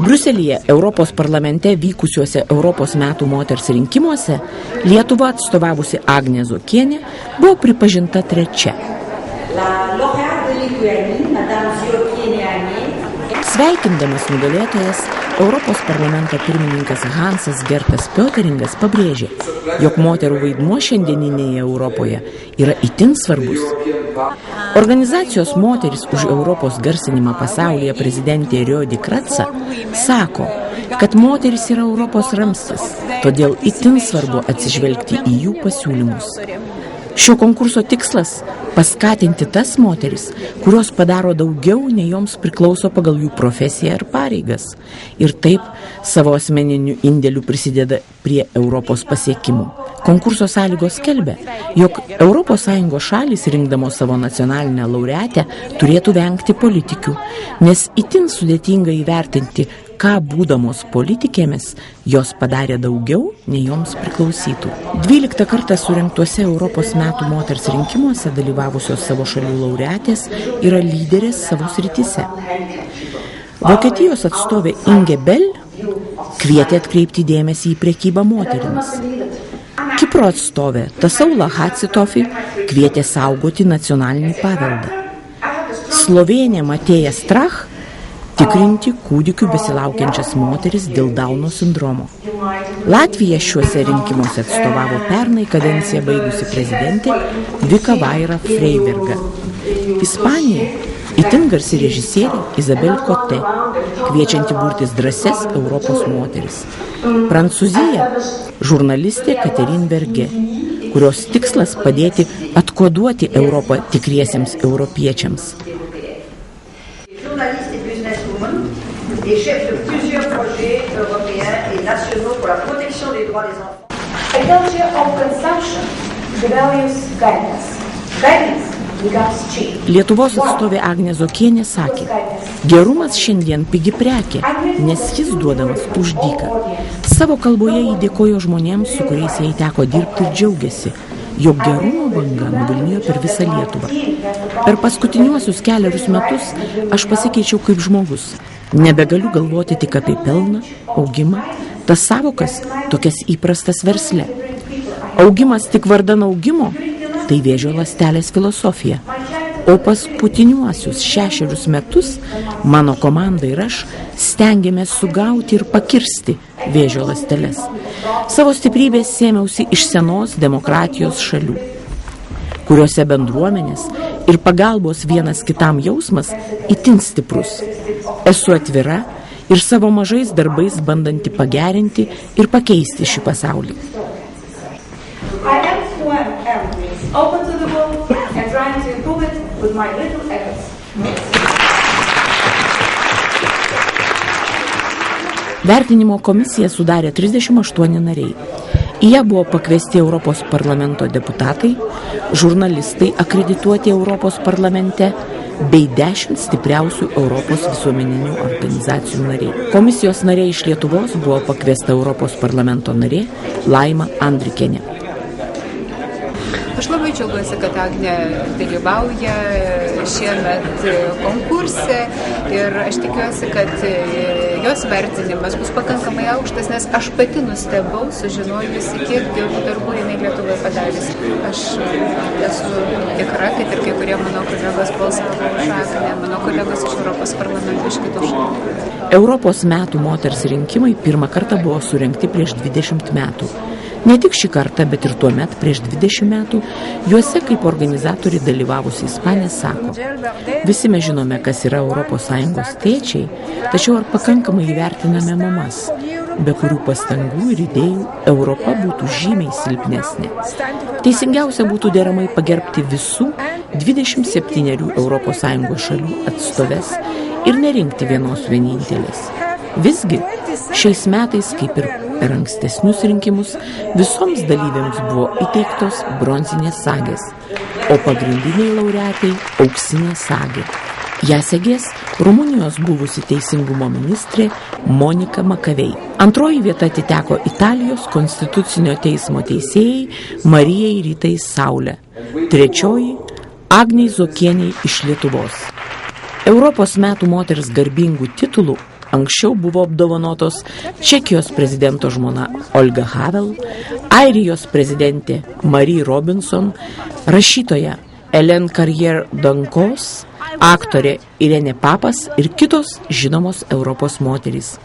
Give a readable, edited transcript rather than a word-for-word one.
Briuselyje Europos parlamente vykusiuose Europos metų moters rinkimuose Lietuvą atstovavusi Agnė Zuokienė buvo pripažinta trečia. Sveikindamas nugalėtojas, Europos parlamento pirmininkas Hansas Gertas Pötteringas pabrėžė, jog moterų vaidmuo šiandieninėje Europoje yra itin svarbus. Organizacijos Moteris už Europos garsinimą pasaulyje prezidentė Rjodi Kratsa sako, kad moteris yra Europos ramstis, todėl itin svarbu atsižvelgti į jų pasiūlymus. Šio konkurso tikslas – paskatinti tas moteris, kurios padaro daugiau, nei joms priklauso pagal jų profesiją ir pareigas, ir taip savo asmeniniu indėliu prisideda prie Europos pasiekimų. Konkurso sąlygos skelbia, jog ES šalys rinkdamos savo nacionalinę laureatę turėtų vengti politikių, nes itin sudėtinga įvertinti, ką būdamos politikėmis jos padarė daugiau, nei joms priklausytų. 12 kartą surengtuose Europos metų moters rinkimuose dalyvavusios savo šalių laureatės yra lyderės savo srityse. Vokietijos atstovė Inge Bell kvietė atkreipti dėmesį į prekybą moterimis. Kipro atstovė Tasaula Hatzitofi kvietė saugoti nacionalinį paveldą. Slovėnė Matėja Strach tikrinti kūdikių besilaukiančias moteris dėl Dauno sindromo. Latvija šiuose rinkimuose atstovavo pernai kadenciją baigusi prezidentė Vika Vaira Freiberga. Ispanija itin garsi režisierė Izabel Cote, kviečianti burtis drąsias Europos moteris. Prancūzija žurnalistė Catherine Berger, kurios tikslas padėti atkoduoti Europą tikriesiems europiečiams. Et chef de plusieurs projets européens et nationaux pour la protection des droits des enfants. A culture of consumption develops guidance. Guidance becomes cheap. Lietuvos atstovė Agnė Zuokienė sakė, gerumas šiandien pigi prekė, nes jis duodamas už dyką. Savo kalboje jį dėkojo žmonėms, su kuriais jai teko dirbti ir džiaugiasi, jog gerumo banga nuvilnijo per visą Lietuvą. Per paskutiniuosius keliarius metus aš pasikeičiau kaip žmogus. Nebegaliu galvoti tik apie pelną, augimą, tas savokas, tokias įprastas versle. Augimas tik vardan augimo – tai vėžio ląstelės filosofija. O paskutiniuosius 6 metus mano komanda ir aš stengiamės sugauti ir pakirsti vėžio ląsteles. Savo stiprybės sėmiausi iš senos demokratijos šalių, kuriuose bendruomenės ir pagalbos vienas kitam jausmas itin stiprus. Esu atvira ir savo mažais darbais bandanti pagerinti ir pakeisti šį pasaulį. Vertinimo komisiją sudarė 38 nariai. Į ją buvo pakviesti Europos parlamento deputatai, žurnalistai akredituoti Europos parlamente bei 10 stipriausių Europos visuomeninių organizacijų nariai. Komisijos nariai iš Lietuvos buvo pakviesta Europos parlamento narė Laima Andrikienė. Aš labai džiaugiuosi, kad Agnė dalyvauja šiemet konkurse ir aš tikiuosi, kad jos vertinimas bus pakankamai aukštas, nes aš pati nustebau, sužinojusi, kiek gerų darbų jinai Lietuvoje padarys. Aš esu tikra, kad ir kai kurie mano kolegos balsavo už Agnę, mano kolegos iš Europos parlamento iš kitų šalių. Europos metų moters rinkimai pirmą kartą buvo surengti prieš 20 metų. Ne tik šį kartą, bet ir tuomet prieš 20 metų, juose kaip organizatoriai dalyvavusi Ispanė sako, visi mes žinome, kas yra ES tėčiai, tačiau ar pakankamai įvertiname mamas, be kurių pastangų ir idėjų Europa būtų žymiai silpnesnė. Teisingiausia būtų deramai pagerbti visų 27 ES šalių atstoves ir nerinkti vienos vienintelės. Visgi, šiais metais, kaip ir per ankstesnius rinkimus, visoms dalyviams buvo įteiktos bronzinės sagės, o pagrindiniai laureatai auksinė sagė. Ją segės Rumunijos buvusi teisingumo ministrė Monika Makavei. Antroji vieta atiteko Italijos konstitucinio teismo teisėjai Marijai Ritai Saulė. Trečioji Agnei Zuokienei iš Lietuvos. Europos metų moters garbingų titulų anksčiau buvo apdovanotos Čekijos prezidento žmona Olga Havel, Airijos prezidentė Marie Robinson, rašytoja Ellen Carrière-Dancos, aktorė Irene Papas ir kitos žinomos Europos moterys.